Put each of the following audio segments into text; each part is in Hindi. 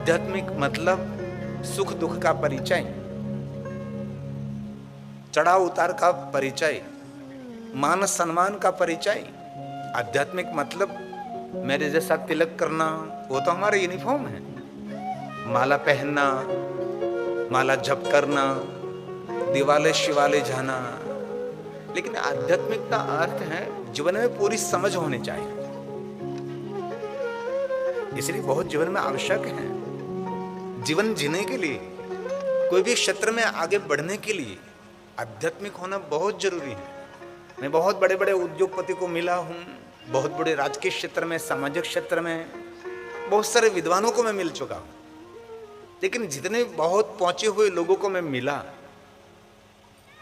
आध्यात्मिक मतलब सुख दुख का परिचय, चढ़ाव उतार का परिचय, मान सम्मान का परिचय। आध्यात्मिक मतलब मेरे जैसा तिलक करना, वो तो हमारा यूनिफॉर्म है। माला पहनना, माला जप करना, दिवाले शिवाले जाना। लेकिन आध्यात्मिक का अर्थ है जीवन में पूरी समझ होनी चाहिए, इसलिए बहुत जीवन में आवश्यक है। जीवन जीने के लिए, कोई भी क्षेत्र में आगे बढ़ने के लिए आध्यात्मिक होना बहुत जरूरी है। मैं बहुत बड़े बड़े उद्योगपति को मिला हूं, बहुत बड़े राजकीय क्षेत्र में, सामाजिक क्षेत्र में बहुत सारे विद्वानों को मैं मिल चुका हूं, लेकिन जितने बहुत पहुंचे हुए लोगों को मैं मिला,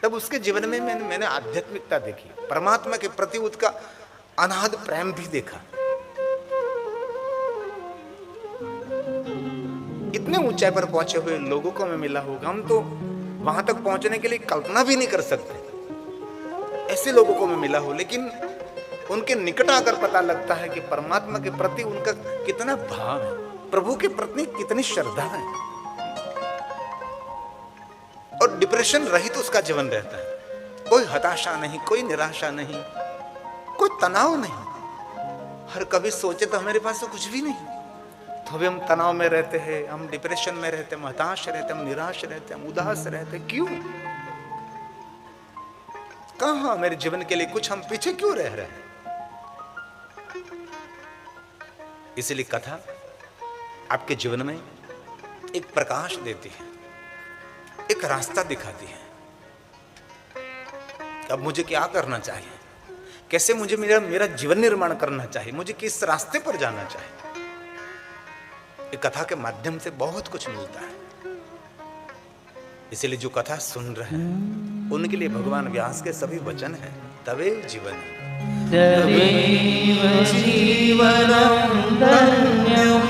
तब उसके जीवन में मैंने आध्यात्मिकता देखी, परमात्मा के प्रति उसका अनाहद प्रेम भी देखा। इतने ऊंचाई पर पहुंचे हुए लोगों को मैं मिला होगा, हम तो वहां तक पहुंचने के लिए कल्पना भी नहीं कर सकते। ऐसे लोगों को मैं मिला हूं, लेकिन उनके निकट आकर पता लगता है कि परमात्मा के प्रति उनका कितना भाव है, प्रभु के प्रति कितनी श्रद्धा है, और डिप्रेशन रहित उसका जीवन रहता है। कोई हताशा नहीं, कोई निराशा नहीं, कोई तनाव नहीं। हर कभी सोचे तो हमारे पास तो कुछ भी नहीं, तो अभी हम तनाव में रहते हैं, हम डिप्रेशन में रहते हैं, हम हताश रहते हैं, हम निराश रहते हैं, हम उदास रहते हैं। क्यों? कहां मेरे जीवन के लिए कुछ हम पीछे क्यों रह रहे हैं? इसलिए कथा आपके जीवन में एक प्रकाश देती है, एक रास्ता दिखाती है। अब मुझे क्या करना चाहिए, कैसे मुझे मेरा जीवन निर्माण करना चाहिए, मुझे किस रास्ते पर जाना चाहिए। एक कथा के माध्यम से बहुत कुछ मिलता है। इसलिए जो कथा सुन रहे हैं उनके लिए भगवान व्यास के सभी वचन हैं। तवेव जीवन, तवेव जीवनं धन्यं,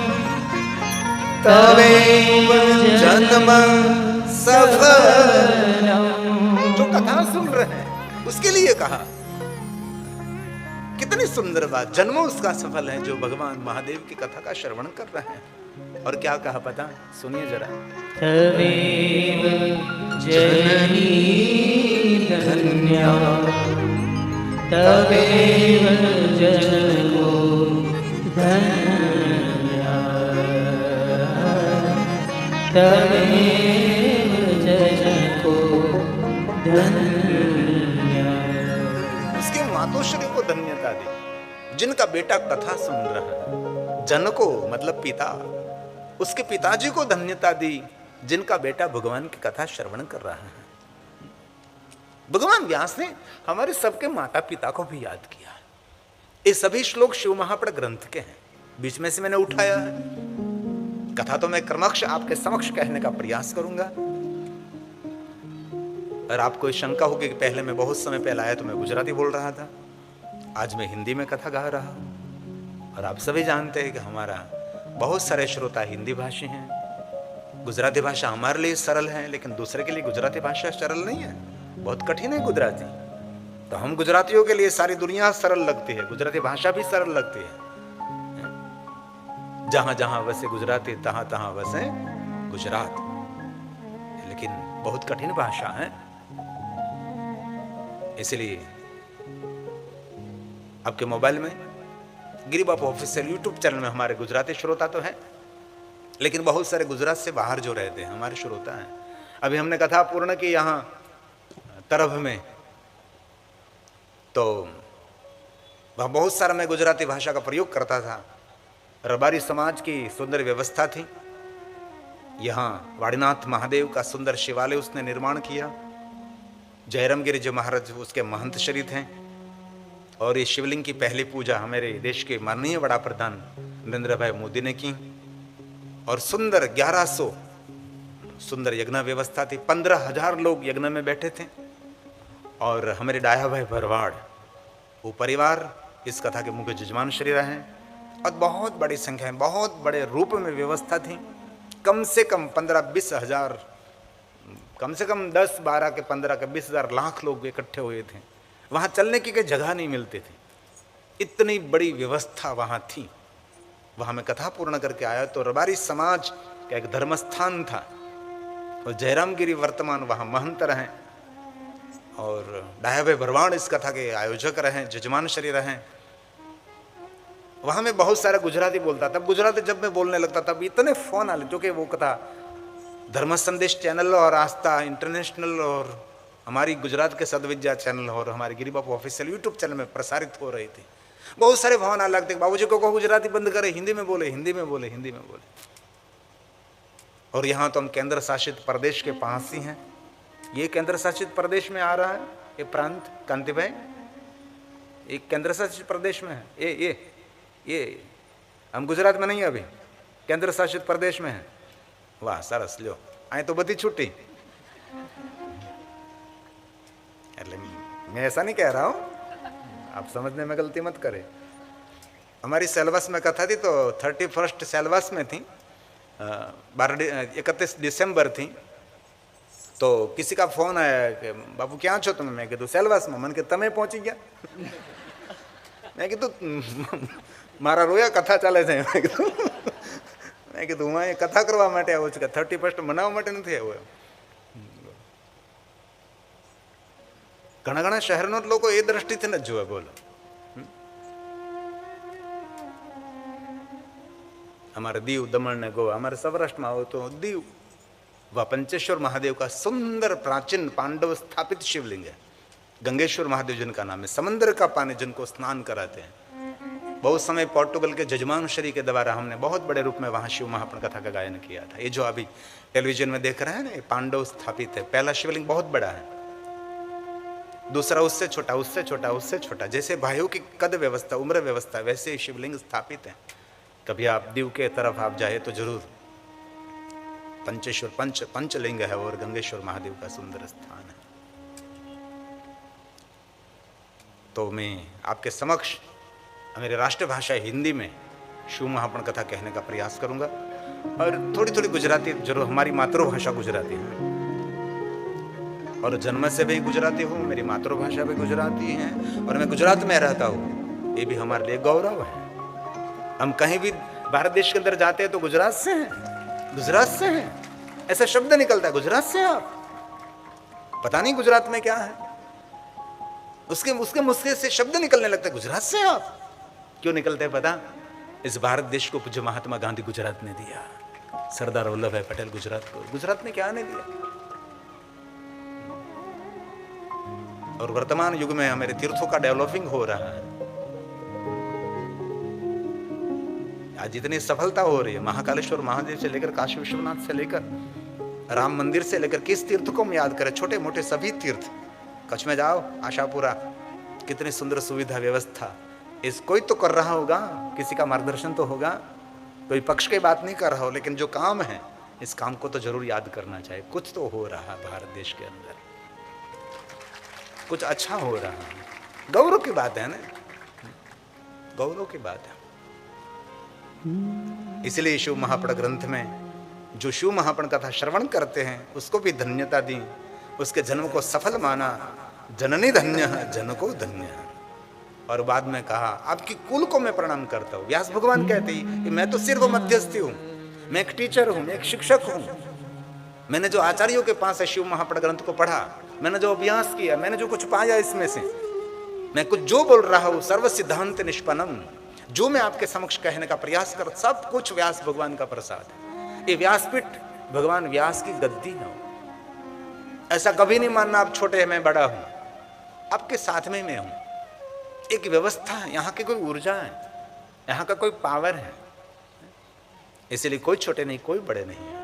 तवेव जन्म सफलम्। जो कथा सुन रहे हैं उसके लिए कहा, कितनी सुंदर बात। जन्मों उसका सफल है जो भगवान महादेव की कथा का श्रवण कर रहे हैं। और क्या कहा पता, सुनिए जरा। तवेव जननी धन्या, तवेव जन्मो धन्या, तवेव जन्मो धन्या। उसके मातोश्री को धन्यता दी जिनका बेटा कथा सुन रहा है। जन को मतलब पिता, उसके पिताजी को धन्यता दी जिनका बेटा भगवान की कथा श्रवण कर रहा है। भगवान व्यास ने हमारे सबके माता पिता को भी याद किया। ये सभी श्लोक शिव महापड़ ग्रंथ के हैं, बीच में से मैंने उठाया है। कथा तो मैं क्रमश आपके समक्ष कहने का प्रयास करूंगा। और आपको शंका होगी कि पहले मैं बहुत समय पहले आया तो मैं गुजराती बोल रहा था, आज मैं हिंदी में कथा गा रहा हूं। और आप सभी जानते हैं कि हमारा बहुत सारे श्रोता हिंदी भाषी हैं। गुजराती भाषा हमारे लिए सरल है, लेकिन दूसरे के लिए गुजराती भाषा सरल नहीं है, बहुत कठिन है गुजराती। तो हम गुजरातियों के लिए सारी दुनिया सरल लगती है, गुजराती भाषा भी सरल लगती है। जहां जहां वसे गुजराती, तहां तहां वसे गुजरात। लेकिन बहुत कठिन भाषा है, इसलिए आपके मोबाइल में गिरी बापू ऑफिशियल यूट्यूब चैनल में हमारे गुजराती श्रोता तो हैं, लेकिन बहुत सारे गुजरात से बाहर जो रहते हैं हमारे श्रोता हैं। अभी हमने कथा पूर्ण की यहाँ तरफ में, तो वहाँ बहुत सारा मैं गुजराती भाषा का प्रयोग करता था। रबारी समाज की सुंदर व्यवस्था थी। यहाँ वाड़ीनाथ महादेव का सुंदर शिवालय उसने निर्माण किया। जयरामगिरी जी महाराज उसके महंत शरीर हैं। और ये शिवलिंग की पहली पूजा हमारे देश के माननीय वड़ा प्रधान नरेंद्र भाई मोदी ने की। और सुंदर 1100 सुंदर यज्ञ व्यवस्था थी। 15,000 लोग यज्ञ में बैठे थे। और हमारे डाया भाई भरवाड़ वो परिवार इस कथा के मुख्य जजमान श्री रहे हैं। और बहुत बड़ी संख्या में, बहुत बड़े रूप में व्यवस्था थी। कम से कम 15-20 हजार, कम से कम 10, 12 के 15 के 20,000 लाख लोग इकट्ठे हुए थे। वहां चलने की जगह नहीं मिलती थी, इतनी बड़ी व्यवस्था वहां थी। वहां मैं कथा पूर्ण करके आया तो रबारी समाज कि एक धर्मस्थान था और जयराम गिरी वर्तमान वहाँ महंत रहे और डायाबे भरवाड़ इस कथा के आयोजक रहे, जजमान श्री रहे। वहाँ में बहुत सारा गुजराती बोलता। तब गुजराती जब मैं बोलने लगता तब इतने फोन आले, जो कि वो कथा धर्म संदेश चैनल और आस्था इंटरनेशनल और हमारी गुजरात के सदविद्या चैनल और हमारे गिरी बापू ऑफिशियल यूट्यूब चैनल में प्रसारित हो रही थी। बहुत सारे फोन आने लगते, बाबूजी को कहो गुजराती बंद करे, हिंदी में बोले, हिंदी में बोले, हिंदी में बोले। और यहाँ तो हम केंद्र शासित प्रदेश के पास ही हैं। ये केंद्र शासित प्रदेश में आ रहा है ये प्रांत, कांति भाई, ये केंद्र शासित प्रदेश में है। ये हम गुजरात में नहीं है, अभी केंद्र शासित प्रदेश में है। वाह सरस, लो आए तो बधी छुट्टी। मैं ऐसा नहीं कह रहा हूँ, आप समझने में गलती मत करें। हमारी सेलबस में कथा थी तो 31 सेलबस में थी, 31 दिसंबर थी। तो किसी का फोन आया कि बाबू क्या छो तुम? मैं कीधु सेलबस में। मन के तमे पहुंची गया? मैं कीधु मारा रोया कथा चाले छे। मैं कीधु हुआ कथा करवा माटे आव्यो छुं, 31 मनाववा माटे नथी आव्यो। घણા ઘણા શહેરનો લોકો એ દ્રષ્ટિથી ન જોવે। બોલો, हमारे दीव, दमन ने गोवा, हमारे सौराष्ट्र में आओ तो दीव, वह पंचेश्वर महादेव का सुंदर प्राचीन पांडव स्थापित शिवलिंग है। गंगेश्वर महादेव जिनका नाम है, समंदर का पानी जिनको स्नान कराते हैं। बहुत समय पोर्टुगल के जजमान श्री के द्वारा हमने बहुत बड़े रूप में वहां शिव महापुराण कथा का गायन किया था। ये जो अभी टेलीविजन में देख रहे हैं ना, ये पांडव स्थापित है। पहला शिवलिंग बहुत बड़ा है, दूसरा उससे छोटा, उससे छोटा, उससे छोटा। जैसे भाइयों की कद व्यवस्था, उम्र व्यवस्था, वैसे ही शिवलिंग स्थापित है। कभी आप दीव के तरफ आप जाए तो जरूर, पंचेश्वर पंचलिंग है और गंगेश्वर महादेव का सुंदर स्थान है। तो मैं आपके समक्ष मेरी राष्ट्रभाषा हिंदी में शिव महापुराण कथा कहने का प्रयास करूंगा और थोड़ी थोड़ी गुजराती, जरूर हमारी मातृभाषा गुजराती है और जन्म से भी गुजराती हूँ, मेरी मातृभाषा भी गुजराती है और मैं गुजरात में रहता हूँ। ये भी हमारे लिए गौरव है। हम कहीं भी भारत देश के अंदर जाते हैं तो गुजरात से हैं, गुजरात से हैं, ऐसा शब्द निकलता है, गुजरात से आप। पता नहीं गुजरात में क्या है, उसके मुस्के से शब्द निकलने लगता है, गुजरात से आप। क्यों निकलते हैं पता? इस भारत देश को पूज्य महात्मा गांधी गुजरात ने दिया, सरदार वल्लभ भाई पटेल गुजरात को। गुजरात ने क्या नहीं दिया? और वर्तमान युग में हमारे तीर्थों का डेवलपिंग हो रहा है। आज इतनी सफलता हो रही है, महाकालेश्वर महादेव से लेकर काशी विश्वनाथ से लेकर राम मंदिर से लेकर किस तीर्थ को हम याद करें, छोटे मोटे सभी तीर्थ। कच्छ में जाओ, आशापुरा, कितनी सुंदर सुविधा व्यवस्था। इस कोई तो कर रहा होगा, किसी का मार्गदर्शन तो होगा, कोई पक्ष की बात नहीं कर रहा हो, लेकिन जो काम है इस काम को तो जरूर याद करना चाहिए। कुछ तो हो रहा है भारत देश के अंदर, कुछ अच्छा हो रहा है। गौरव की बात है ना, गौरव की बात है। इसलिए शिव महापुराण ग्रंथ में जो शिव महापुराण कथा श्रवण करते हैं उसको भी धन्यता दी, उसके जन्म को सफल माना। जननी धन्य है, जन को धन्य है। और बाद में कहा आपकी कुल को मैं प्रणाम करता हूँ। व्यास भगवान कहते हैं कि मैं तो सिर्फ मध्यस्थी हूँ, मैं एक टीचर हूँ, मैं एक शिक्षक हूँ। मैंने जो आचार्यों के पास है शिव महापुराण ग्रंथ को पढ़ा, मैंने जो अभ्यास किया, मैंने जो कुछ पाया इसमें से, मैं कुछ जो बोल रहा हूँ सर्व सिद्धांत निष्पन्नम, जो मैं आपके समक्ष कहने का प्रयास कर, सब कुछ व्यास भगवान का प्रसाद है। ये व्यासपीठ भगवान व्यास की गद्दी है। ऐसा कभी नहीं मानना आप छोटे हैं मैं बड़ा हूं, आपके साथ में मैं हूं। एक व्यवस्था है, यहाँ की कोई ऊर्जा है, यहाँ का कोई पावर है। इसलिए कोई छोटे नहीं, कोई बड़े नहीं है।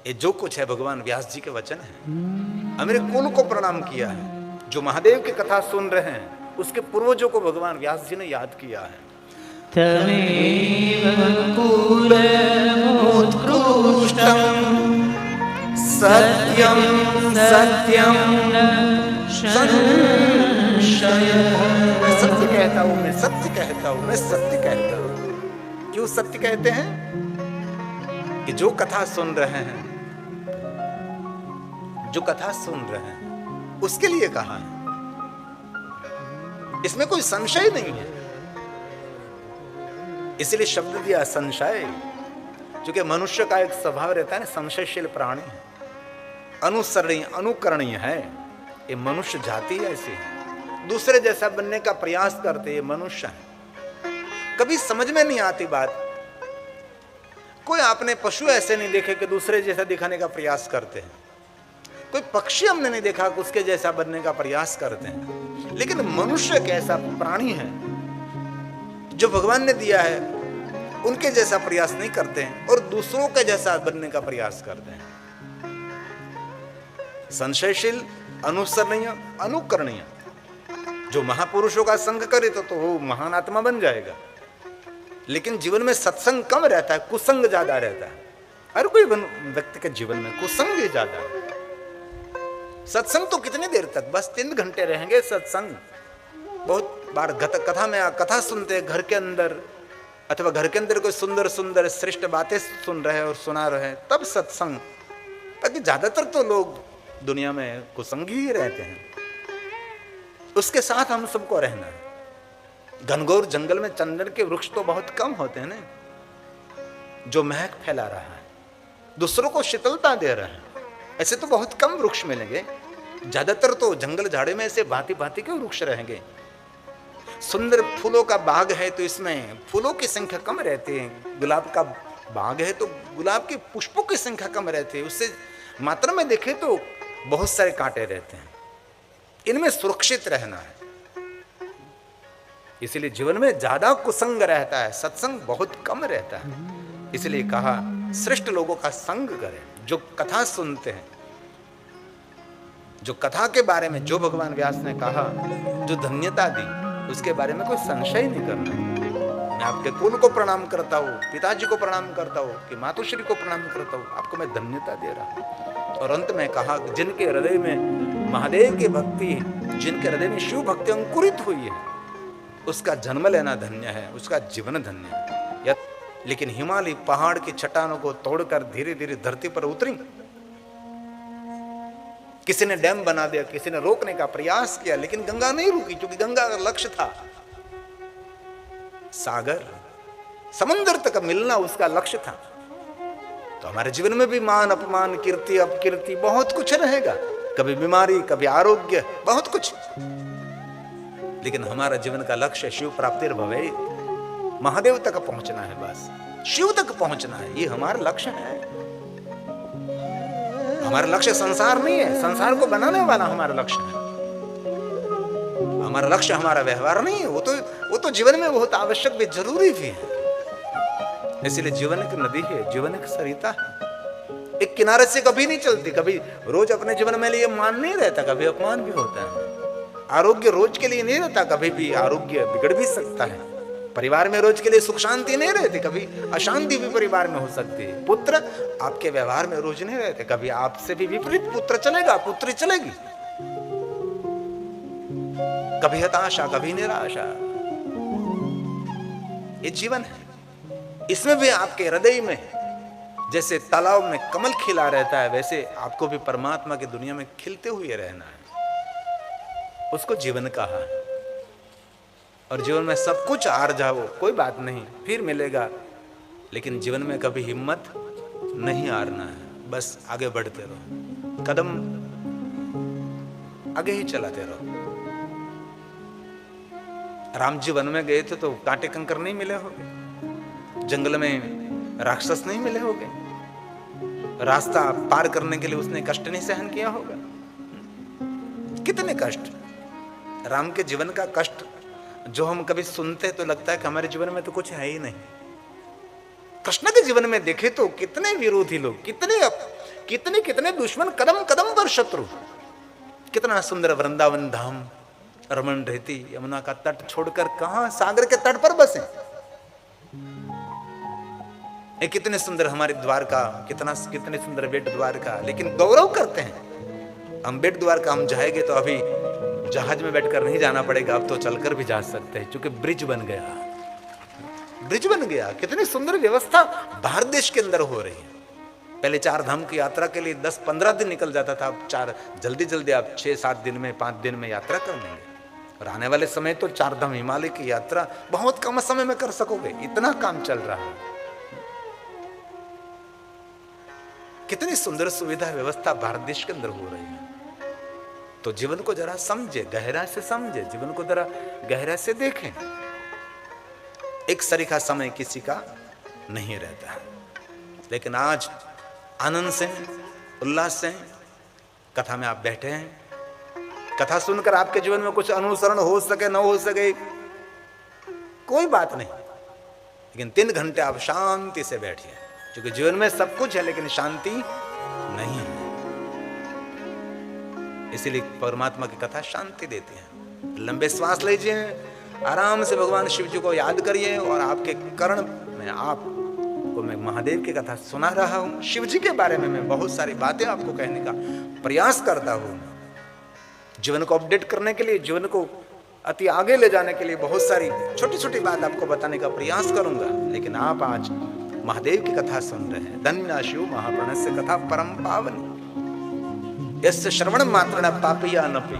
ये जो कुछ है भगवान व्यास जी के वचन है। हमारे कुल को प्रणाम किया है। जो महादेव की कथा सुन रहे हैं उसके पूर्वजों को भगवान व्यास जी ने याद किया है। तमेव कुलमुत्कृष्टं सत्यम सत्यम संशयः। मैं सत्य कहता हूँ, मैं सत्य कहता हूँ, मैं सत्य कहता हूँ। क्यों सत्य कहते हैं? कि जो कथा सुन रहे हैं, जो कथा सुन रहे हैं उसके लिए कहा है। इसमें कोई संशय नहीं है, इसलिए शब्द दिया संशय। क्योंकि मनुष्य का एक स्वभाव रहता है ना, संशयशील प्राणी है, अनुसरणीय अनुकरणीय है। ये मनुष्य जाति ऐसी है, दूसरे जैसा बनने का प्रयास करते, ये मनुष्य है। कभी समझ में नहीं आती बात। कोई आपने पशु ऐसे नहीं देखे कि दूसरे जैसा दिखाने का प्रयास करते हैं। कोई पक्षी हमने नहीं देखा कि उसके जैसा बनने का प्रयास करते हैं। लेकिन मनुष्य एक ऐसा प्राणी है जो भगवान ने दिया है, उनके जैसा प्रयास नहीं करते हैं और दूसरों के जैसा बनने का प्रयास करते हैं। संशयशील, अनुसरणीय, अनुकरणीय। जो महापुरुषों का संग करे तो वो महान आत्मा बन जाएगा। लेकिन जीवन में सत्संग कम रहता है, कुसंग ज्यादा रहता है। हर कोई व्यक्ति के जीवन में कुसंग ही ज्यादा है। सत्संग तो कितनी देर तक, बस 3 घंटे रहेंगे सत्संग। बहुत बार कथा में कथा सुनते घर के अंदर, अथवा घर के अंदर कोई सुंदर सुंदर श्रेष्ठ बातें सुन रहे और सुना रहे, तब सत्संग। ताकि ज्यादातर तो लोग दुनिया में कुसंगी ही रहते हैं। उसके साथ हम सबको रहना है। घनघोर जंगल में चंदन के वृक्ष तो बहुत कम होते हैं ना, जो महक फैला रहा है, दूसरों को शीतलता दे रहा है। ऐसे तो बहुत कम वृक्ष मिलेंगे। ज्यादातर तो जंगल झाड़ी में ऐसे भांति भांति के वृक्ष रहेंगे। सुंदर फूलों का बाग है तो इसमें फूलों की संख्या कम रहती है। गुलाब का बाग है तो गुलाब के पुष्पों की संख्या कम रहती है। उससे मात्रा में देखे तो बहुत सारे कांटे रहते हैं। इनमें सुरक्षित रहना है। इसलिए जीवन में ज्यादा कुसंग रहता है, सत्संग बहुत कम रहता है। इसलिए कहा श्रेष्ठ लोगों का संग करें, जो कथा सुनते हैं, जो कथा के बारे में जो भगवान व्यास ने कहा, जो धन्यता दी, उसके बारे में कोई संशय नहीं करना। मैं आपके कुल को प्रणाम करता हूँ, पिताजी को प्रणाम करता हूँ, कि मातुश्री को प्रणाम करता हूँ, आपको मैं धन्यता दे रहा हूँ। और अंत में कहा जिनके हृदय में महादेव की भक्ति, जिनके हृदय में शिव भक्ति अंकुरित हुई है, उसका जन्म लेना धन्य है, उसका जीवन धन्य है। लेकिन हिमालय पहाड़ की चट्टानों को तोड़कर धीरे धीरे धरती पर उतरी। किसी ने डैम बना दिया, किसी ने रोकने का प्रयास किया, लेकिन गंगा नहीं रुकी, क्योंकि गंगा का लक्ष्य था सागर, समंदर तक मिलना उसका लक्ष्य था। तो हमारे जीवन में भी मान अपमान, कीर्ति अपकीर्ति बहुत कुछ रहेगा, कभी बीमारी, कभी आरोग्य, बहुत कुछ। लेकिन हमारा जीवन का लक्ष्य शिव प्राप्ति भवे, महादेव तक पहुंचना है, बस शिव तक पहुंचना है। ये हमारा लक्ष्य है। हमारा लक्ष्य संसार नहीं है, संसार को बनाने वाला हमारा लक्ष्य है। हमारा लक्ष्य हमारा व्यवहार नहीं है, वो तो जीवन में बहुत आवश्यक भी, जरूरी भी है। इसलिए जीवन एक नदी है, जीवन एक सरिता है। एक किनारे से कभी नहीं चलती। कभी रोज अपने जीवन में लिए मान नहीं रहता, कभी अपमान भी होता है। आरोग्य रोज के लिए नहीं रहता, कभी भी आरोग्य बिगड़ भी सकता है। परिवार में रोज के लिए सुख शांति नहीं रहती, कभी अशांति भी परिवार में हो सकती है। पुत्र आपके व्यवहार में रोज नहीं रहते, कभी आपसे भी विपरीत पुत्र चलेगा, पुत्री चलेगी। कभी हताशा, कभी निराशा। ये जीवन है। इसमें भी आपके हृदय में जैसे तालाब में कमल खिला रहता है, वैसे आपको भी परमात्मा की दुनिया में खिलते हुए रहना है। उसको जीवन कहा है। और जीवन में सब कुछ हार जाओ, कोई बात नहीं, फिर मिलेगा। लेकिन जीवन में कभी हिम्मत नहीं हारना है, बस आगे बढ़ते रहो, कदम आगे ही चलाते रहो। राम जी वन में गए थे तो कांटे कंकर नहीं मिले होंगे, जंगल में राक्षस नहीं मिले होंगे, रास्ता पार करने के लिए उसने कष्ट नहीं सहन किया होगा। कितने कष्ट, राम के जीवन का कष्ट जो हम कभी सुनते तो लगता है कि हमारे जीवन में तो कुछ है ही नहीं। कृष्ण के जीवन में देखे तो कितने विरोधी लोग, कितने दुश्मन, कदम कदम पर शत्रु। कितना सुंदर वृंदावन धाम, रमन रहती, यमुना का तट छोड़कर कहां सागर के तट पर बसे। कितने सुंदर हमारे द्वारका, कितने सुंदर बेट द्वारका। लेकिन गौरव करते हैं हम बेट द्वारका, हम जाएंगे तो अभी जहाज में बैठकर नहीं जाना पड़ेगा, अब तो चलकर भी जा सकते हैं, क्योंकि ब्रिज बन गया, ब्रिज बन गया। कितनी सुंदर व्यवस्था भारत देश के अंदर हो रही है। पहले 4 धाम की यात्रा के लिए 10-15 दिन निकल जाता था, अब जल्दी आप 6-7 दिन में, 5 दिन में यात्रा कर लेंगे। और आने वाले समय तो 4 धाम हिमालय की यात्रा बहुत कम समय में कर सकोगे, इतना काम चल रहा है। कितनी सुंदर सुविधा व्यवस्था भारत देश के अंदर हो रही है। तो जीवन को जरा समझे, गहरा से समझे, जीवन को जरा गहरा से देखें। एक सरीखा समय किसी का नहीं रहता है, लेकिन आज आनंद से, उल्लास से कथा में आप बैठे हैं। कथा सुनकर आपके जीवन में कुछ अनुसरण हो सके न हो सके कोई बात नहीं, लेकिन 3 घंटे आप शांति से बैठिए, क्योंकि जीवन में सब कुछ है लेकिन शांति नहीं है। इसीलिए परमात्मा की कथा शांति देती है। लंबे श्वास लीजिए, आराम से भगवान शिव जी को याद करिए, और आपके कर्ण में आपको मैं महादेव की कथा सुना रहा हूं। शिव जी के बारे में मैं बहुत सारी बातें आपको कहने का प्रयास करता हूं। जीवन को अपडेट करने के लिए, जीवन को अति आगे ले जाने के लिए बहुत सारी छोटी छोटी बात आपको बताने का प्रयास करूंगा, लेकिन आप आज महादेव की कथा सुन रहे हैं। धन्य शिव महाप्रणस्य कथा परम पावनी, यस्य श्रवण मात्र पापिया न पी।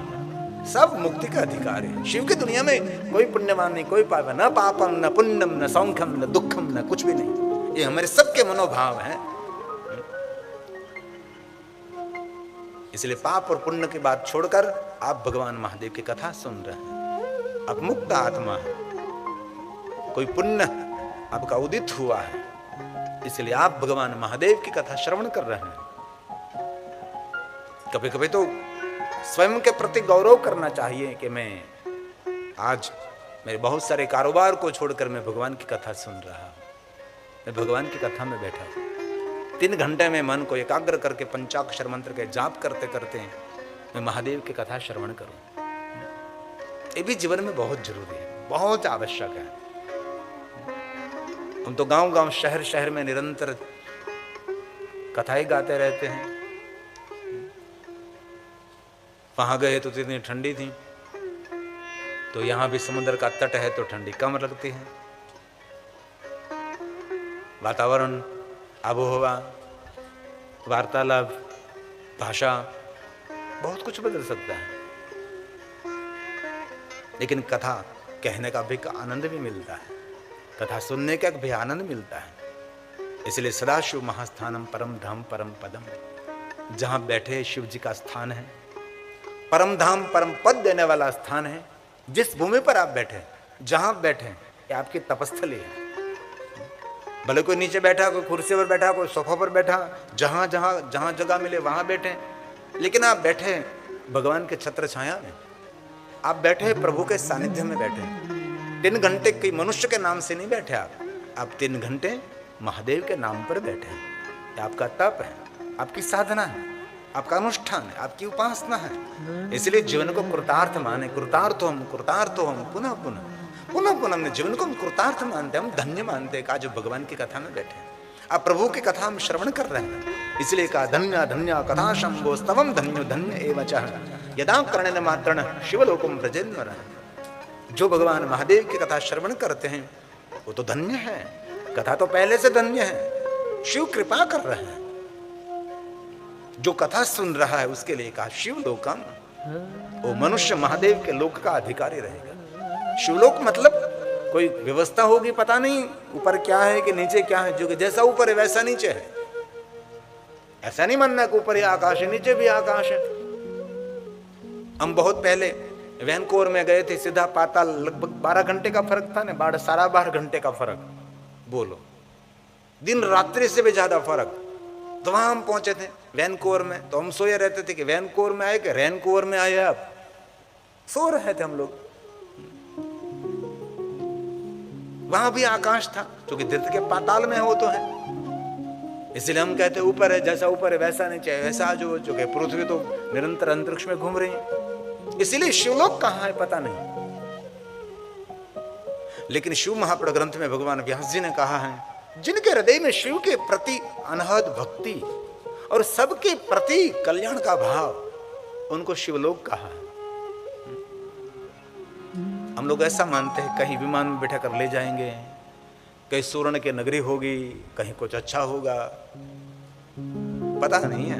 सब मुक्ति का अधिकार है। शिव की दुनिया में कोई पुण्यवान नहीं, कोई पाप, न पापम न पुण्यम न सौख्यम न दुखम, न कुछ भी नहीं। ये हमारे सबके मनोभाव हैं। इसलिए पाप और पुण्य की बात छोड़कर आप भगवान महादेव की कथा सुन रहे हैं। आप मुक्त आत्मा है, कोई पुण्य आपका उदित हुआ है, इसलिए आप भगवान महादेव की कथा श्रवण कर रहे हैं। कभी कभी तो स्वयं के प्रति गौरव करना चाहिए कि मैं आज मेरे बहुत सारे कारोबार को छोड़कर मैं भगवान की कथा सुन रहा हूं, मैं भगवान की कथा में बैठा हूं। 3 घंटे में मन को एकाग्र करके पंचाक्षर मंत्र के जाप करते करते मैं महादेव की कथा श्रवण करूं। ये भी जीवन में बहुत जरूरी है, बहुत आवश्यक है। हम तो गांव गांव शहर शहर में निरंतर कथाएं गाते रहते हैं। वहां गए तो इतनी ठंडी थी, तो यहां भी समुद्र का तट है तो ठंडी कम लगती है। वातावरण, आबोहवा, वार्तालाप, भाषा, बहुत कुछ बदल सकता है, लेकिन कथा कहने का भी आनंद भी मिलता है, कथा सुनने का भी आनंद मिलता है। इसलिए सदाशिव महास्थानम परम धाम परम पदम, जहां बैठे शिव जी का स्थान है, परम धाम परम पद देने वाला स्थान है। जिस भूमि पर आप बैठे, जहां बैठे, ये आपकी तपस्थली है। भले कोई नीचे बैठा, कोई कुर्सी पर बैठा, कोई सोफा पर बैठा, जहां जहां जहां जगह मिले वहां बैठे, लेकिन आप बैठे भगवान के छत्र छाया में, आप बैठे प्रभु के सानिध्य में बैठे। 3 घंटे कोई मनुष्य के नाम से नहीं बैठे आप 3 घंटे महादेव के नाम पर बैठे। ये आपका तप है, आपकी साधना है, आपका अनुष्ठान है, आपकी उपासना है। इसलिए जीवन को कृतार्थ माने, कृतार्थ हम पुनः पुनः पुनः पुनः हमने जीवन को हम कृतार्थ मानते, हम धन्य मानते हैं। जो भगवान की कथा में बैठे, आप प्रभु की कथा हम श्रवण कर रहे हैं। इसलिए कहा धन्य धन्य कथा शंभो स्तवम धन्यो धन्य एवं यदा कर्णेन मात्रण शिवलोकम व्रजेन्वर। जो भगवान महादेव की कथा श्रवण करते हैं वो तो धन्य है। कथा तो पहले से धन्य है, शिव कृपा कर रहे हैं। जो कथा सुन रहा है उसके लिए कहा शिवलोकम, वो मनुष्य महादेव के लोक का अधिकारी रहेगा। शिवलोक मतलब कोई व्यवस्था होगी, पता नहीं ऊपर क्या है कि नीचे क्या है, जो कि जैसा ऊपर है वैसा नीचे है। ऐसा नहीं मानना कि ऊपर ही आकाश है नीचे भी आकाश है। हम बहुत पहले वैनकोवर में गए थे, सीधा पाताल, लगभग 12 घंटे का फर्क था ना, 12 घंटे का फर्क, बोलो दिन रात्रि से भी ज्यादा फर्क। तो वहां हम पहुंचे थे वैनकोवर में, तो हम सोए रहते थे कि वैनकोवर में आए कि रैनकोवर में आए। आप सो रहे थे हम लोग। वहां भी आकाश था, क्योंकि धरती के पाताल में हो तो है, इसलिए हम कहते ऊपर है, जैसा ऊपर है वैसा नहीं चाहिए, वैसा जो कि पृथ्वी तो निरंतर अंतरिक्ष में घूम रही है। इसीलिए शिवलोक कहाँ है पता नहीं, लेकिन शिव महापुराण ग्रंथ में भगवान व्यास जी ने कहा है, जिनके हृदय में शिव के प्रति अनहद भक्ति और सबके प्रति कल्याण का भाव, उनको शिवलोक कहा है। हम लोग ऐसा मानते हैं कहीं विमान में बैठा कर ले जाएंगे, कहीं सुवर्ण की नगरी होगी, कहीं कुछ अच्छा होगा, पता नहीं है।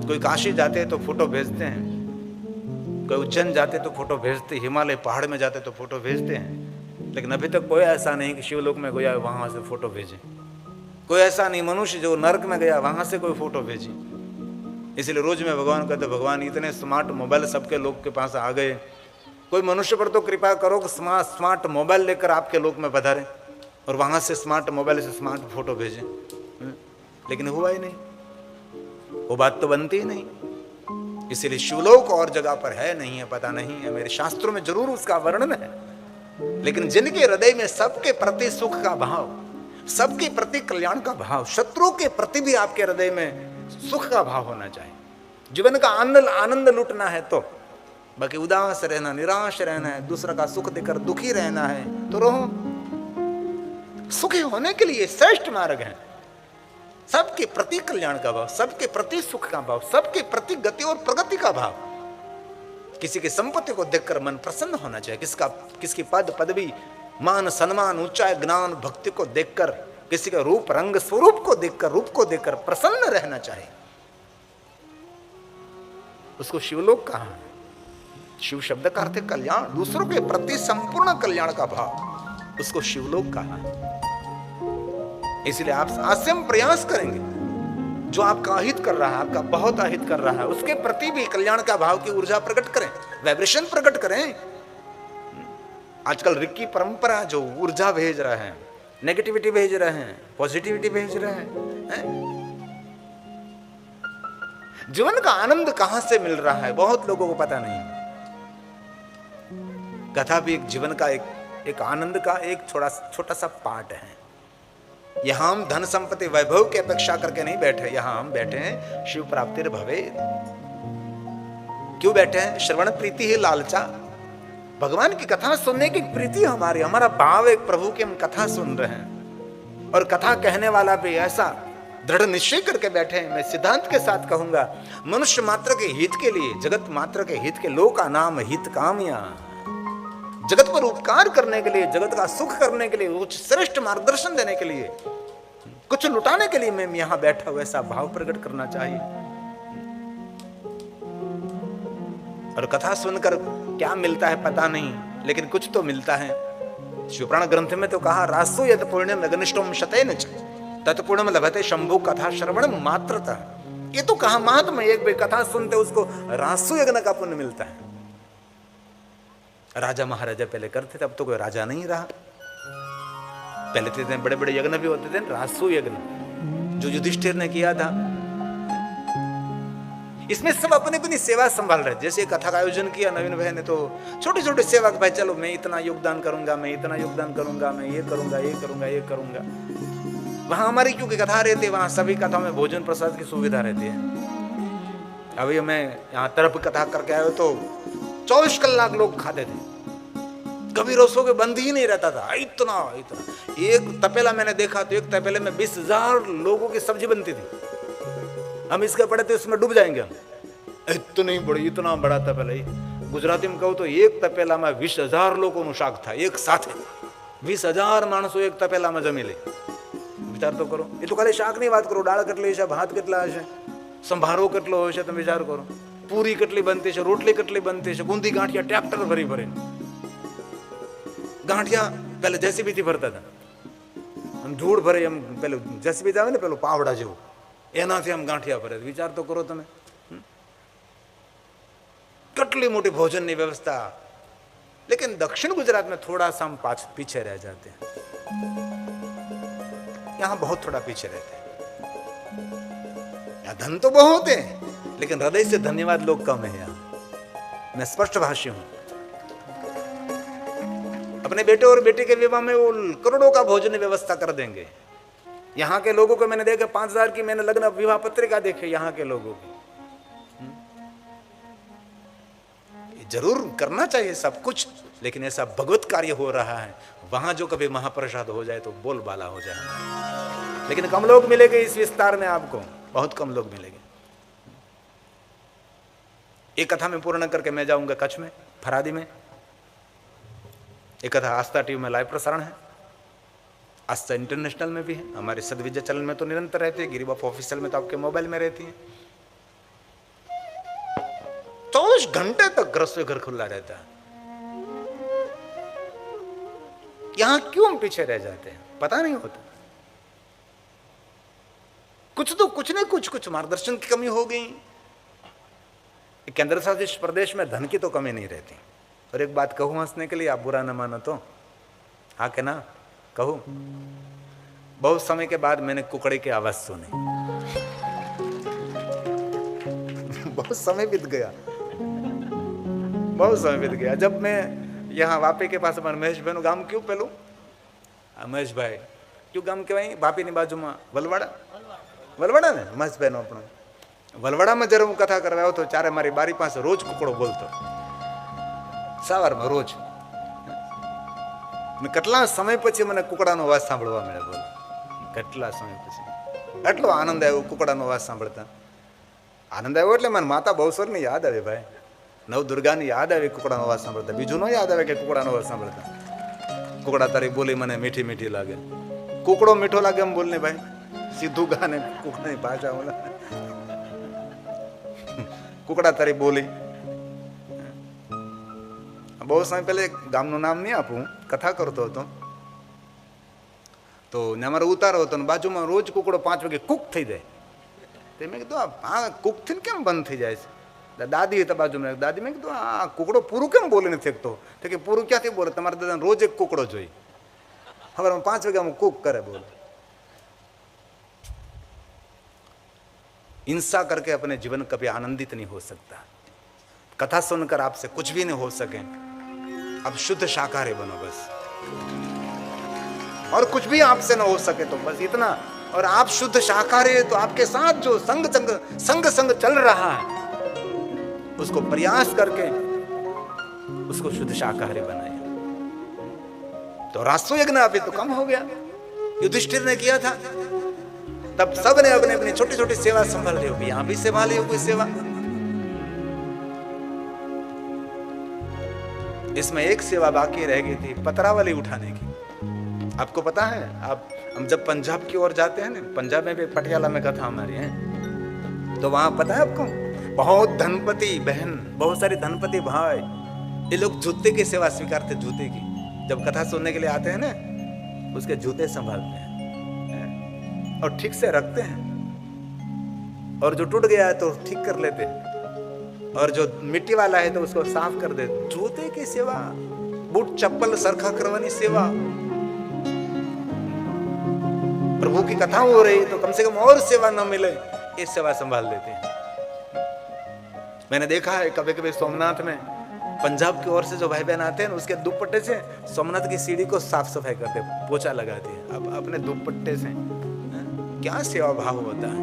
कोई काशी जाते हैं तो फोटो भेजते हैं, कोई उज्जैन जाते तो फोटो भेजते, हिमालय पहाड़ में जाते तो फोटो भेजते हैं, लेकिन अभी तक कोई ऐसा नहीं कि शिवलोक में गया वहां से फोटो भेजे। कोई ऐसा नहीं मनुष्य जो नरक में गया वहां से कोई फोटो भेजी। इसलिए रोज में भगवान को कहते, भगवान इतने स्मार्ट मोबाइल सबके लोग के पास आ गए, कोई मनुष्य पर तो कृपा करो कि स्मार्ट मोबाइल लेकर आपके लोक में पधारे और वहां से स्मार्ट मोबाइल से स्मार्ट फोटो भेजें। लेकिन हुआ ही नहीं, वो बात तो बनती ही नहीं। इसीलिए शिवलोक और जगह पर है नहीं है, पता नहीं है, मेरे शास्त्रों में जरूर उसका वर्णन है। लेकिन जिनके हृदय में सबके प्रति सुख का भाव, सबके प्रति कल्याण का भाव, शत्रु के प्रति भी आपके हृदय में सुख का भाव होना चाहिए। जीवन का आनंद लूटना है तो, बाकी उदास रहना, निराश रहना है, दूसरा का सुख देकर दुखी रहना है तो रहो। सुखी होने के लिए श्रेष्ठ मार्ग है सबके प्रति कल्याण का भाव, सबके प्रति सुख का भाव, सबके प्रति गति और प्रगति का भाव। किसी की संपत्ति को देखकर मन प्रसन्न होना चाहिए, किसकी पद पदवी, मान सम्मान, ऊंचाई, ज्ञान, भक्ति को देखकर, किसी का रूप रंग स्वरूप को देखकर प्रसन्न रहना चाहिए। उसको शिवलोक कहा है। शिव शब्द का अर्थ है कल्याण, दूसरों के प्रति संपूर्ण कल्याण का भाव, उसको शिवलोक कहा है। इसलिए आप आस्यम प्रयास करेंगे, जो आपका अहित कर रहा है, आपका बहुत अहित कर रहा है, उसके प्रति भी कल्याण का भाव की ऊर्जा प्रकट करें, वाइब्रेशन प्रकट करें। आजकल रिक्की परंपरा जो ऊर्जा भेज रहा है, नेगेटिविटी भेज रहे हैं, पॉजिटिविटी भेज रहे हैं। जीवन का आनंद कहां से मिल रहा है बहुत लोगों को पता नहीं। कथा भी एक जीवन का एक आनंद का एक छोटा सा पार्ट है। यहां हम धन संपत्ति वैभव की अपेक्षा करके नहीं बैठे, यहां हम बैठे हैं शिव प्राप्ति भवे। क्यों बैठे हैं? श्रवण प्रीति ही लालचा, भगवान की कथा सुनने की प्रीति हमारी, हमारा भाव एक प्रभु की हम कथा सुन रहे हैं। और कथा कहने वाला भी ऐसा दृढ़ निश्चय करके बैठे हैं। मैं सिद्धांत के साथ कहूंगा, मनुष्य मात्र के हित के लिए, जगत मात्र के हित के, लोक का नाम हित कामया, जगत पर उपकार करने के लिए, जगत का सुख करने के लिए, उच्च श्रेष्ठ मार्गदर्शन देने के लिए, कुछ लुटाने के लिए मैं यहां बैठा हूं, ऐसा भाव प्रकट करना चाहिए। और कथा सुनकर क्या मिलता है पता नहीं, लेकिन कुछ तो मिलता है। शिवपुराण ग्रंथ में तो कहा, रासो यद पुण्यम अग्निष्टोम शतेन च तत्पुण्यम लभते शंभु कथा श्रवण मात्रतः। ये तो कहा महात्मा, एक भी कथा सुनते उसको रासो यज्ञ का पुण्य मिलता है। राजा महाराजा पहले करते थे, अब तो कोई राजा नहीं रहा। पहले तो बड़े बड़े यज्ञ भी होते थे, रासो यज्ञ जो युधिष्ठिर ने किया था। इसमें सब अपनी अपनी सेवा संभाल रहे। जैसे कथा का आयोजन किया नवीन भाई ने, तो छोटे छोटे सेवा भाई, चलो मैं इतना योगदान करूंगा, मैं इतना योगदान करूंगा, मैं ये करूंगा, ये करूंगा, ये करूंगा। वहां हमारी क्योंकि कथा रहती है, वहां सभी कथाओं में भोजन प्रसाद की सुविधा रहती है। अभी मैं यहाँ तरफ कथा करके आया तो 24 कलाक लोग खाते थे, कभी रसों के बंद ही नहीं रहता था। इतना एक तपेला मैंने देखा तो एक तपेले में 20,000 लोगों की सब्जी बनती थी। हम इसके पड़े थे उसमें डूब जाएंगे हम, इतना बड़ा तपेला। गुजराती में कहूँ तो एक तपेला में 20,000 लोगों નું શાક था एक साथ। 20,000 माणसों एक तपेला में जमी ले। विचार तो करो। ये तो खाली શાક ની વાત કરો, દાળ કેટલી હશે, ભાત કેટલા હશે, સંભારો કેટલો હશે, તમે વિચાર કરો। પૂરી કેટલી બનતી છે, રોટલી કેટલી બનતી છે, ગુંદી ગાંઠિયા ટ્રેક્ટર ભરી ભરી ગાંઠિયા पहले जेसीबी થી ભરતા હતા। हम ધૂળ ભરે, એમ પેલું જેસીબી આવે ને પેલું પાવડા જેવું, એનાથી આમ ગાંઠિયા ભરે। વિચાર તો કરો તમે, કેટલી મોટી ભોજનની વ્યવસ્થા। लेकिन दक्षिण गुजरात में थोड़ा सा हम पीछे रह जाते हैं, यहां बहुत थोड़ा पीछे रहते हैं। यहां धन तो बहुत है, लेकिन हृदय से धन्यवाद लोग कम है। यहां मैं स्पष्ट भाष्य हूं। अपने बेटे और बेटी के विवाह में वो करोड़ों का भोजन व्यवस्था कर देंगे। यहाँ के लोगों को मैंने देखा, 5,000 की मैंने लग्न विवाह पत्रिका देखे यहाँ के लोगों की। जरूर करना चाहिए सब कुछ, लेकिन ऐसा भगवत कार्य हो रहा है, वहां जो कभी महाप्रसाद हो जाए तो बोलबाला हो जाए। लेकिन कम लोग मिलेंगे इस विस्तार में, आपको बहुत कम लोग मिलेंगे। एक कथा में पूर्ण करके मैं जाऊंगा कच्छ में, फरादी में। एक कथा आस्था टीवी में लाइव प्रसारण है, आस्था इंटरनेशनल में भी है, हमारे सदविद्या चैनल में तो निरंतर रहती है, गिरिबाप ऑफिशियल में तो आपके मोबाइल में रहती है। 24 घंटे तक रसोई घर खुला रहता है। यहां क्यों हम पीछे रह जाते हैं पता नहीं होता। कुछ नहीं कुछ मार्गदर्शन की कमी हो गई। केंद्र शासित प्रदेश में धन की तो कमी नहीं रहती। और एक बात कहूं हंसने के लिए, आप बुरा न मानो तो, हाँ के ना कहूं, बहुत समय के बाद मैंने कुकड़े की आवाज सुनी। बहुत समय बीत गया, बहुत समय बीत गया। जब मैं यहाँ वापी के पास महेश भाई गाम क्यों पेलू, महेश भाई क्यों गाम कहेवाय, वापी ની બાજુમાં વલવાડા ને મહેશ ભાઈ નો આપણો વલવાડામાં જ્યારે હું કથા કરવા આવ્યો તો ચારે મારી બારી પાસે રોજ કુકડો બોલતો, સવારમાં રોજ। ને કેટલા સમય પછી મને કુકડાનો અવાજ સાંભળવા મળ્યો, બોલો કેટલા સમય પછી એટલો આનંદ આવ્યો કુકડાનો અવાજ સાંભળતા। આનંદ આવ્યો એટલે મને માતા બહુસરની યાદ આવી ભાઈ, નવદુર્ગાની યાદ આવી કુકડાનો અવાજ સાંભળતા। બીજું ન યાદ આવે કે કુકડાનો અવાજ સાંભળતા। કુકડા તારી બોલી મને મીઠી મીઠી લાગે, કુકડો મીઠો લાગે એમ બોલને ભાઈ, સીધું ગાને કુકડાની ભાષા બોલા, કુકડા તારી બોલી। બહુ સમય પહેલે ગામનું નામ નહીં આપું, કથા કરતો હતો તો અમારો ઉતારો હતો ને બાજુમાં રોજ કુકડો 5 વાગે કુક થઈ જાય। તે મેં કીધું આ કુક થઈને કેમ બંધ થઈ જાય છે? દાદી હતા બાજુમાં, દાદી મેં કીધું આ કુકડો પૂરું કેમ બોલી નથી શકતો? તો કે પૂરું ક્યાંથી બોલે, તમારા દાદાને રોજ એક કુકડો જોઈ, સવારમાં 5 વાગે કુક કરે બોલે। हिंसा करके अपने जीवन कभी आनंदित नहीं हो सकता। कथा सुनकर आपसे कुछ भी नहीं हो सके। अब शुद्ध शाकाहारी बनो बस, और कुछ भी आपसे ना हो सके तो बस इतना। और आप शुद्ध शाकाहारी है तो आपके साथ जो संग चल रहा है उसको प्रयास करके उसको शुद्ध शाकाहारी बनाए। तो राष्ट्र यज्ञ अभी तो कम हो गया, युधिष्ठिर ने किया था, तब सब ने अपने अपनी छोटी छोटी सेवा संभाल ली होगी। यहां भी संभाली होगी सेवा। इसमें एक सेवा बाकी रह गई थी, पतरावली उठाने की। आपको पता है, आप हम जब पंजाब की ओर जाते हैं ना, पंजाब में भी पटियाला में कथा हमारी है, तो वहां पता है आपको, बहुत धनपति बहन, बहुत सारे धनपति भाई, ये लोग जूते की सेवा स्वीकारते। जूते की जब कथा सुनने के लिए आते हैं ना, उसके जूते संभालते हैं और ठीक से रखते हैं, और जो टूट गया है तो ठीक कर लेते हैं, और जो मिट्टी वाला है तो उसको साफ कर देते। जूते की सेवा, बूट चप्पल सरखा करवानी सेवा। प्रभु की कथा हो रही तो कम से कम और सेवा न मिले, ये सेवा संभाल लेते हैं। मैंने देखा है कभी कभी सोमनाथ में पंजाब की ओर से जो भाई बहन आते हैं, उसके दुपट्टे से सोमनाथ की सीढ़ी को साफ सफाई करते, पोछा लगाते हैं। अब अपने दुपट्टे से क्या सेवा भाव होता है।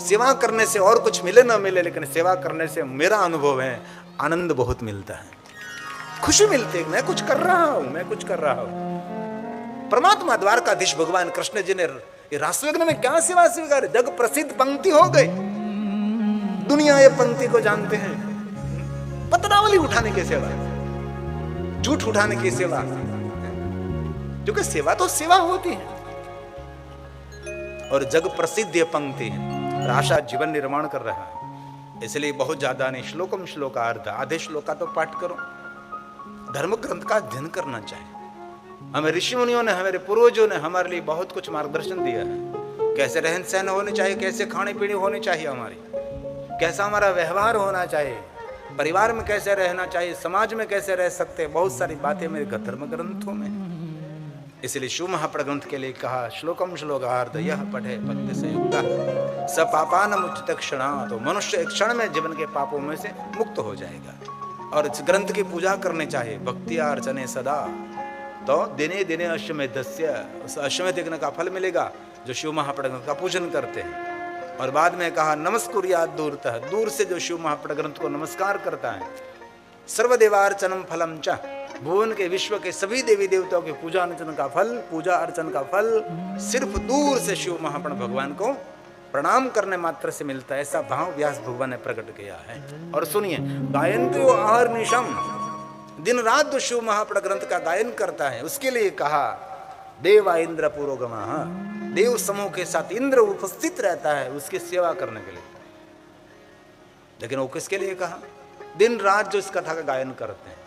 सेवा करने से और कुछ मिले ना मिले, लेकिन सेवा करने से मेरा अनुभव है आनंद बहुत मिलता है, खुशी मिलती है। मैं कुछ कर रहा हूं, मैं कुछ कर रहा हूं। परमात्मा द्वारकाधीश भगवान कृष्ण जी ने रासयज्ञ में क्या सेवा स्वीकार, जग प्रसिद्ध पंक्ति हो गई, दुनिया ये पंक्ति को जानते हैं। पतरावली उठाने की सेवा, जूठ उठाने की सेवा, क्योंकि सेवा तो सेवा होती है, और जग प्रसिद्ध ये पंक्ति है। आशा जीवन निर्माण कर रहा है, इसलिए बहुत ज्यादा नहीं, श्लोकम श्लोकार्ध, आधे श्लोक का तो पाठ करो। धर्म ग्रंथ का अध्ययन करना चाहिए। हमें ऋषि मुनियों ने, हमारे पूर्वजों ने हमारे लिए बहुत कुछ मार्गदर्शन दिया है। कैसे रहन सहन होनी चाहिए, कैसे खाने पीने होनी चाहिए हमारी, कैसा हमारा व्यवहार होना चाहिए, परिवार में कैसे रहना चाहिए, समाज में कैसे रह सकते, बहुत सारी बातें मेरे धर्म ग्रंथों में। इसलिए शिव महापुराण ग्रंथ के लिए कहा, श्लोकम श्लोकार्ध यह पठे भक्ति से युक्त स पापान मुचित क्षणा, तो मनुष्य एक क्षण में जीवन के पापों में से मुक्त हो जाएगा। और इस ग्रंथ की पूजा करनी चाहिए, भक्ति अर्चने सदा, तो दिने दिने अश्वमेधस्य, उस अश्वमेध यज्ञ का फल मिलेगा जो शिव महापुराण ग्रंथ का पूजन करते हैं। और बाद में कहा नमस्कुर्यात् दूरतः, दूर से जो शिव महापुराण ग्रंथ को नमस्कार करता है, सर्वदेवार्चनम फलम च, भुवन के विश्व के सभी देवी देवताओं के पूजा अर्चन का फल, पूजा अर्चन का फल सिर्फ दूर से शिव महापुराण भगवान को प्रणाम करने मात्र से मिलता है। ऐसा भाव व्यास भगवान ने प्रकट किया है। और सुनिए, गायन्तो अहर्निशम, दिन रात जो शिव महापुराण ग्रंथ का गायन करता है, उसके लिए कहा देवा इंद्र पुरोगमा, देव समूह के साथ इंद्र उपस्थित रहता है उसकी सेवा करने के लिए। लेकिन वो किसके लिए कहा? दिन रात जो इस कथा का गायन करते हैं।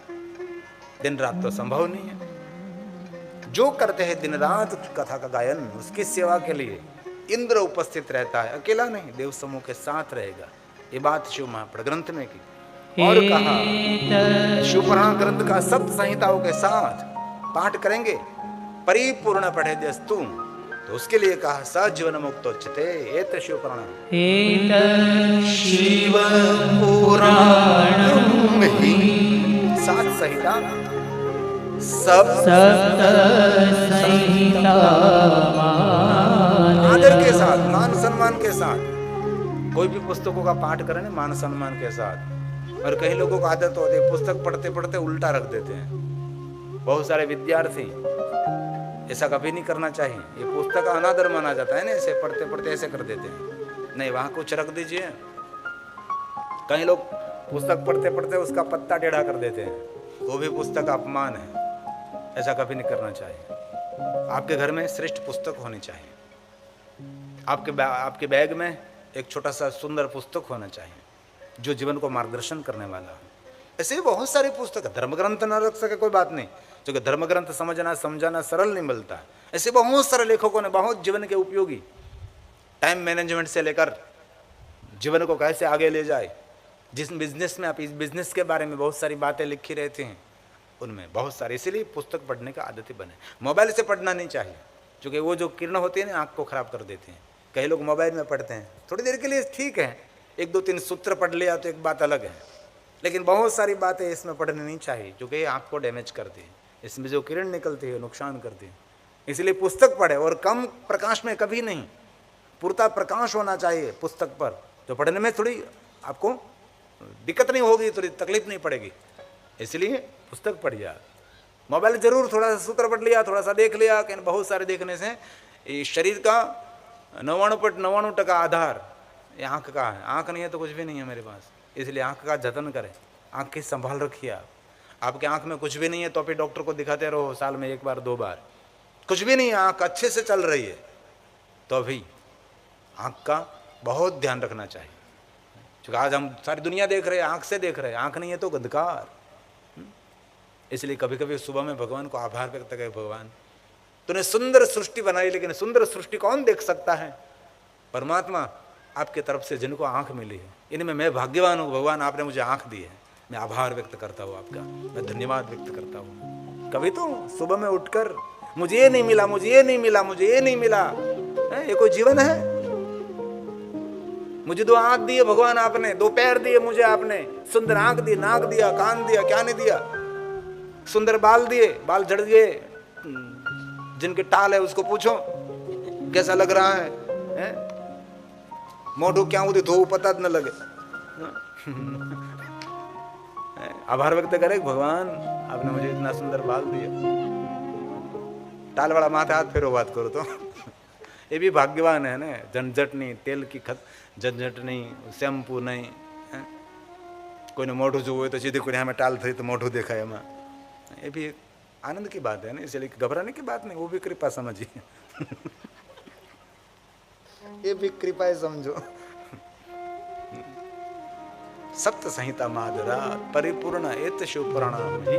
दिन रात तो संभव नहीं है, जो करते हैं दिन रात कथा का गायन, उसकी सेवा के लिए इंद्र उपस्थित रहता है, अकेला नहीं, देव समूह के साथ रहेगा। ये बात शिव महापुराण ग्रंथ में की। और कहा शिव पुराण ग्रंथ का सप्त संहिताओं के साथ पाठ करेंगे, परिपूर्ण पढ़े जस्तु, तो उसके लिए कहा सजीवन मुक्तोच्यते एत शिव पुराण। शिव पुराणम हि 7 संहिता, सप्त संहिता आदर के साथ, मान सम्मान के साथ। कोई भी पुस्तकों का पाठ करें मान सम्मान के साथ। और कई लोगों को आदत होती है पुस्तक पढ़ते पढ़ते उल्टा रख देते हैं। बहुत सारे विद्यार्थी, ऐसा कभी नहीं करना चाहिए। ये पुस्तक का अनादर माना जाता है ना, ऐसे पढ़ते पढ़ते ऐसे कर देते हैं। नहीं, वहां कुछ रख दीजिए। कई लोग पुस्तक पढ़ते पढ़ते उसका पत्ता टेढ़ा कर देते हैं, वो भी पुस्तक का अपमान है। ऐसा कभी नहीं करना चाहिए। आपके घर में श्रेष्ठ पुस्तक होनी चाहिए। आपके बैग में एक छोटा सा सुंदर पुस्तक होना चाहिए जो जीवन को मार्गदर्शन करने वाला हो। ऐसे बहुत सारे पुस्तक, धर्म ग्रंथ न रख सके कोई बात नहीं, क्योंकि धर्म ग्रंथ समझना समझाना सरल नहीं मिलता। ऐसे बहुत सारे लेखकों ने बहुत जीवन के उपयोगी, टाइम मैनेजमेंट से लेकर जीवन को कैसे आगे ले जाए, जिस बिजनेस में आप इस बिजनेस के बारे में बहुत सारी बातें लिखी रहती हैं, उनमें बहुत सारे। इसीलिए पुस्तक पढ़ने का आदत बने। मोबाइल से पढ़ना नहीं चाहिए, क्योंकि वो जो किरण होती है ना आँख को खराब कर देते हैं। कई लोग मोबाइल में पढ़ते हैं, थोड़ी देर के लिए ठीक है, 1-2-3 सूत्र पढ़ लिया तो एक बात अलग है, लेकिन बहुत सारी बातें इसमें पढ़नी नहीं चाहिए, क्योंकि ये आँख को डैमेज करती है। इसमें जो किरण निकलती है नुकसान करती है। इसलिए पुस्तक पढ़े, और कम प्रकाश में कभी नहीं, पूर्ता प्रकाश होना चाहिए पुस्तक पर, जो पढ़ने में थोड़ी आपको दिक्कत नहीं होगी, थोड़ी तकलीफ नहीं पड़ेगी। इसलिए पुस्तक पढ़िए। मोबाइल जरूर थोड़ा सा सूत्र पढ़ लिया, थोड़ा सा देख लिया, लेकिन बहुत सारे देखने से इस शरीर का 99.99% आधार ये आँख का है। आँख नहीं है तो कुछ भी नहीं है मेरे पास। इसलिए आँख का जतन करें, आँख की संभाल रखिए। आपके आँख में कुछ भी नहीं है तो फिर डॉक्टर को दिखाते रहो, साल में 1 बार 2 बार। कुछ भी नहीं है, आँख अच्छे से चल रही है तो अभी आँख का बहुत ध्यान रखना चाहिए, क्योंकि आज हम सारी दुनिया देख रहे हैं, आँख से देख रहे हैं। आँख नहीं है तो अंधकार। इसलिए कभी कभी सुबह में भगवान को आभार व्यक्त करें, भगवान तूने सुंदर सृष्टि बनाई, लेकिन सुंदर सृष्टि कौन देख सकता है? परमात्मा आपके तरफ से जिनको आँख मिली है, इनमें मैं भाग्यवान हूँ। भगवान आपने मुझे आँख दी है, मैं आभार व्यक्त करता हूँ आपका, मैं धन्यवाद व्यक्त करता हूँ। कभी तो सुबह में उठकर मुझे ये नहीं मिला, मुझे ये नहीं मिला, मुझे ये नहीं मिला, ये कोई जीवन है? मुझे 2 हाथ दिए भगवान आपने, 2 पैर दिए मुझे आपने, सुंदर आँख दी, नाक दिया, कान दिया, क्या नहीं दिया? सुंदर बाल दिए, बाल झड़ गए, जिनके टाल है उसको पूछो कैसा लग रहा है? मोटू क्या उदी धो पता न लगे। आभार व्यक्त करे, भगवान आपने मुझे इतना सुंदर बाल दिया। टाल वाला माथे हाथ फेरो बात करो तो ये भी भाग्यवान है ना। झंझट नहीं, तेल की झंझट नहीं, शैम्पू नहीं। कोई ने मोटू जो हुए तो सीधे कोई हमें टाल थी तो मोटू देखा है हमें, ये भी एक आनंद की बात है ना। इसलिए घबराने की बात नहीं, वो भी कृपा समझिए। ये भी कृपा है समझो। सप्त संहिता मादरा परिपूर्ण एत शिव पुराणम हि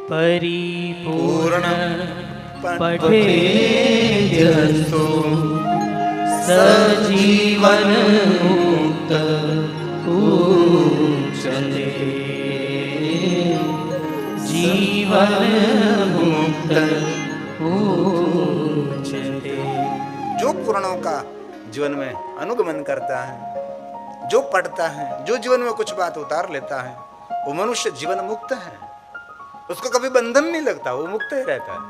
परिपूर्ण पठे जसो सजीवन मुक्त उच्यते जीवन मुक्त उच्यते। जो पुराणों का जीवन में अनुगमन करता है, जो पढ़ता है, जो जीवन में कुछ बात उतार लेता है, वो मनुष्य जीवन मुक्त है। उसको कभी बंधन नहीं लगता, वो मुक्त ही रहता है।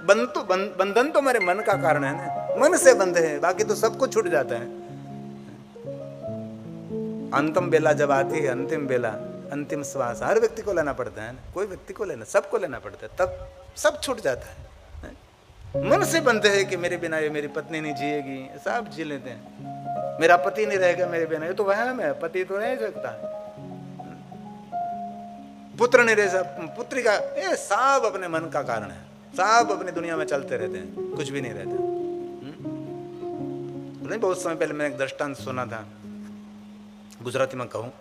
बंधन तो हमारे मन का कारण है ना, मन से बंधे है, बाकी तो सब कुछ छूट जाता है। अंतिम बेला जब आती है, अंतिम बेला, अंतिम श्वास हर व्यक्ति को लेना पड़ता है, कोई व्यक्ति को लेना, सबको लेना पड़ता है, तब सब छूट जाता है। मन से बंधे है कि मेरे बिना ये मेरी पत्नी नहीं जिएगी, सब जी लेते हैं। मेरा पति नहीं रहेगा मेरे बिना, ये तो वहम है, पति तो रह सकता है। पुत्र नहीं रह सकता, पुत्री का, ये सब अपने मन का कारण है। सब अपनी दुनिया में चलते रहते हैं, कुछ भी नहीं रहता। नहीं, बहुत समय पहले मैंने एक दृष्टांत सुना था, गुजराती में कहूँ।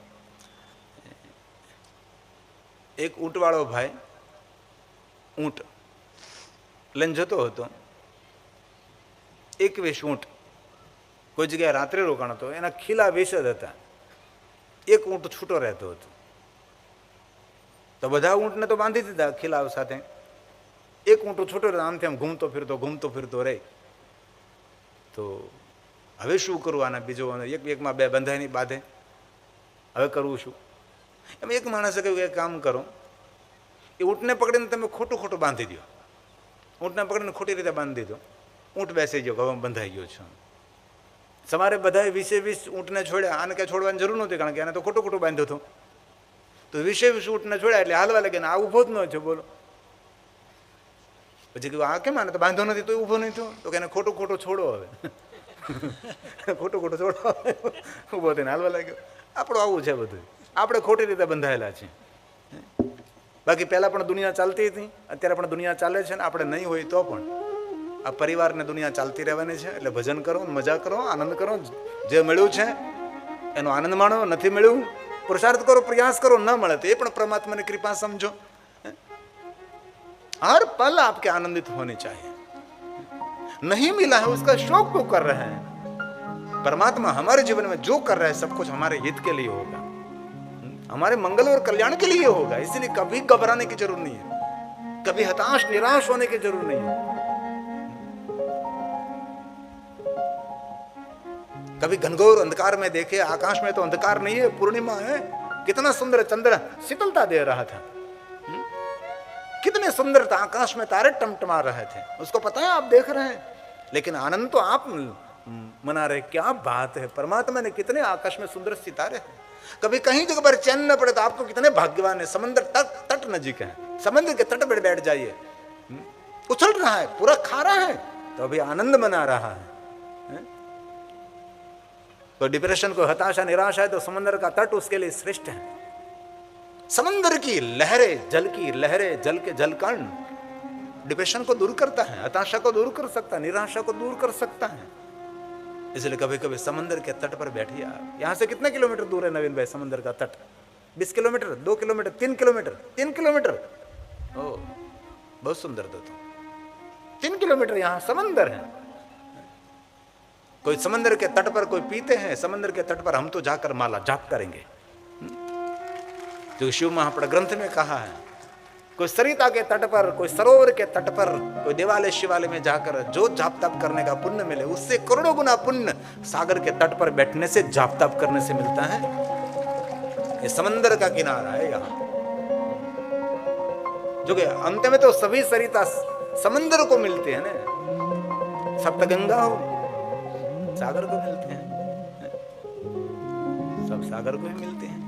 एक ऊँट वालों भाई ऊँट લઈને જતો હતો, 21 ઊંટ કોઈ જગ્યાએ રાત્રે રોકાણ હતો, એના ખીલા વિષ જ હતા, એક ઊંટ છૂટો રહેતો હતો. તો બધા ઊંટને તો બાંધી દીધા ખીલાવ સાથે, એક ઊંટ છૂટો રહેતો, આમથી આમ ઘૂમતો ફિરતો રહે. તો હવે શું કરવું આના? બીજો એકમાં બે બંધાય નહીં, બાંધે. હવે કરવું શું? એમ એક માણસે કહ્યું એક કામ કરો, એ ઊંટને પકડીને તમે ખોટું બાંધી દો. ઊંટને પકડીને ખોટી રીતે બાંધી દીધો, ઊંટ બેસી ગયો, હવે બંધાઈ ગયો છે. સવારે બધાએ 20 ઊંટને છોડ્યા. આને કંઈ છોડવાની જરૂર નહોતી, કારણ કે આને તો ખોટું બાંધ્યું હતું. તો 20 ઊંટને છોડ્યા એટલે હાલવા લાગે ને આ ઊભો જ ન થયો. બોલો, પછી કહ્યું આ કેમ? આને તો બાંધો નથી તો ઊભો નહીં થયો. તો કે એને ખોટું છોડો, હવે ખોટું છોડો, ઊભો થઈને હાલવા લાગ્યો. આપણું આવું છે બધું, આપણે ખોટી રીતે બંધાયેલા છીએ. બાકી પહેલાં પણ દુનિયા ચાલતી હતી, અત્યારે પણ દુનિયા ચાલે છે ને આપણે નહીં હોય તો પણ આ પરિવારને દુનિયા ચાલતી રહેવાની છે. એટલે ભજન કરો, મજા કરો, આનંદ કરો. જે મળ્યું છે એનો આનંદ માણો, નથી મળ્યું પુરુષાર્થ કરો, પ્રયાસ કરો. ન મળે તો એ પણ પરમાत्मा कृपा समझो. हर पल आपके आनंदित होने चाहिए. नहीं मिला है उसका शौक क्यों कर रहे हैं? परमात्मा हमारे जीवन में जो कर रहा है सब कुछ हमारे हित के लिए होगा, हमारे मंगल और कल्याण के लिए होगा. इसलिए कभी घबराने की जरूरत नहीं है, कभी हताश निराश होने की जरूरत नहीं है. कभी घनघोर अंधकार में देखे, आकाश में तो अंधकार नहीं है, पूर्णिमा है. कितना सुंदर चंद्र शीतलता दे रहा था, कितने सुंदर आकाश में तारे टमटमा रहे थे. उसको पता है आप देख रहे हैं, लेकिन आनंद तो आप मना रहे. क्या बात है! परमात्मा ने कितने आकाश में सुंदर सितारे हैं. कभी कहीं जगह पर चैन न पड़े तो आपको कितने भाग्यवान है. समंदर तट नजीक है, समंदर के तट पर बैठ जाइए. उछल रहा है, पूरा खा रहा है, तो अभी आनंद मना रहा है. तो डिप्रेशन को, हताशा, निराशा है तो समंदर का तट उसके लिए श्रेष्ठ है. समंदर की लहरें, जल के जलकण डिप्रेशन को दूर करता है, हताशा को दूर कर सकता है, निराशा को दूर कर सकता है. इसलिए कभी कभी समंदर के तट पर बैठिए आप. यहाँ से कितने किलोमीटर दूर है नवीन भाई समंदर का तट? 20 किलोमीटर, 2 किलोमीटर, 3 किलोमीटर? 3 किलोमीटर. ओ बहुत सुंदर. तो 3 किलोमीटर यहाँ समंदर है. कोई समंदर के तट पर कोई पीते हैं, समंदर के तट पर हम तो जाकर माला जाप करेंगे. जो शिव महापुराण ग्रंथ में कहा है, कोई सरिता के तट पर, कोई सरोवर के तट पर, कोई देवालय शिवालय में जाकर जो जाप तप करने का पुण्य मिले, उससे करोड़ों गुना पुण्य सागर के तट पर बैठने से, जाप तप करने से मिलता है. ये समंदर का किनारा है यहाँ. जो कि अंत में तो सभी सरिता समंदर को मिलते हैं ना. सप्तगंगा हो, सागर को मिलते हैं, सब सागर को ही मिलते हैं.